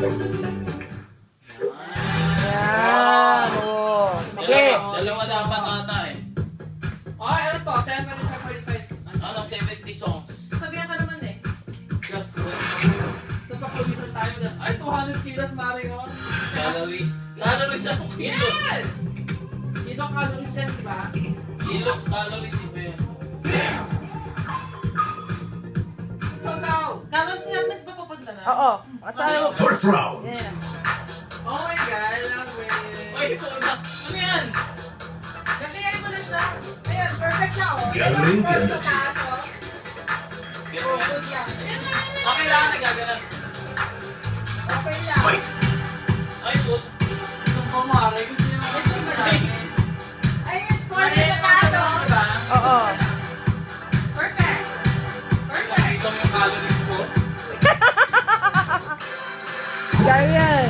Ayan, oh. Okay. Dalawa dapat ata eh. Ay, ano to? 10 minutes or 45? Ano, 70 songs. Sabihan ka naman eh. Just wait. Sa pakulisan tayo na. Ay, 200 kilos, Mario. Calorie. Calories ako kilo. Yes! Dito calories yan, di ba? Kilo, calories iba yan. Ikaw! Karon si Hermes ba papunta na? Oo. Asahan mo. First round. Yeah. Oh my God, love it. Oy, ito na. Ano yan? Gagayain mo na siya. Ayan, perfect siya oh. Gathering Sa energy. taas oh. Ganun yan. Good yan. Okay lang, nagagalan. Okay lang. Fight. Ay, put. Itong kumare, gusto niya mga gusto marami. Ayun yung score niya sa taas oh. Diba? Oo. Perfect. Perfect. Nakita mo yung calories ko. Kaya yan.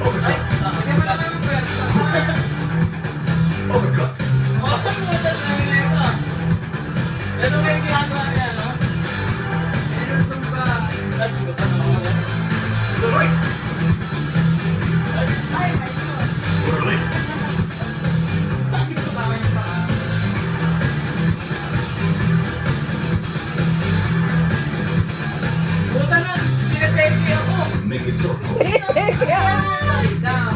Overcut. Lagyan mo naman yung pwersa. Overcut. Oh, putas na yun ito. Pero may ginagawa niya, no? Ayun, sumba. Ay, putas na ako. The right. Ay, my God. Overlift. Tama yung paa. Puta na, pinateke ako. Make a circle. Ay, down.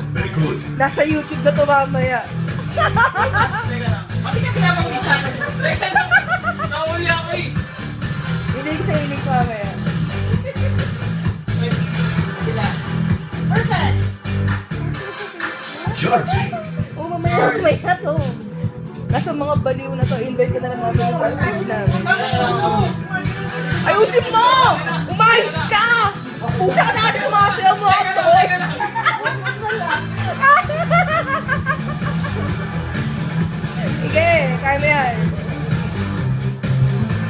Very good. Nasa YouTube na to mamaya. Teka lang. Bakit ka pinapag-isa? Teka lang. Nahuli ako eh. Hilig sa hilig mamaya. Wait. Sila. Perfect. Charging. Oo, mamaya to. Nasa mga baliw na to, invite ka na lang namin sa stage namin. Ayusin mo! Umayos ka! Pusa ka natin sumasayaw mo ako to! Sige, kaya mo yan.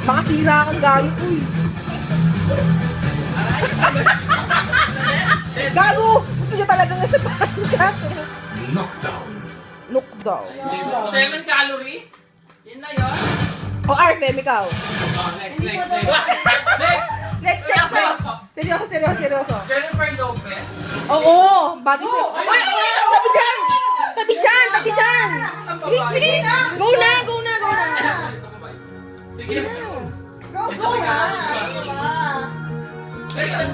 Makasira kang gamit, uy. Gago! Gusto niya talagang isapahan ka. Knockdown. Knockdown. 7 calories? Yun na yun? O, Arfem, ikaw. Oh, next. Next! Next. Seryoso. Jennifer Lopez. Oo, bagay sa'yo. Uy, tabi dyan! Tabi dyan! Bilis! Go na! Sige. Go, go na.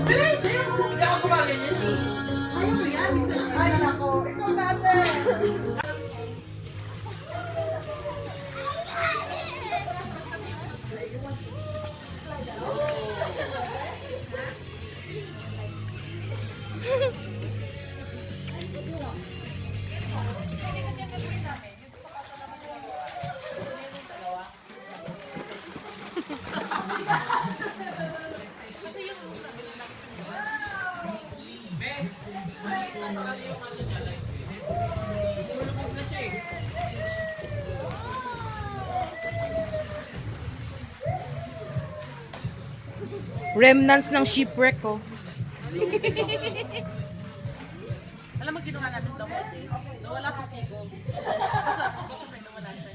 Bilis! Hindi ako gumaganyan eh. Ayaw mo yan. Minsan lang. Ay, nako. Ikaw natin. Remnants ng shipwreck, oh. Alam mo, ginawa natin the whole day. Nawala susigo. Basta, bakit may nawala siya?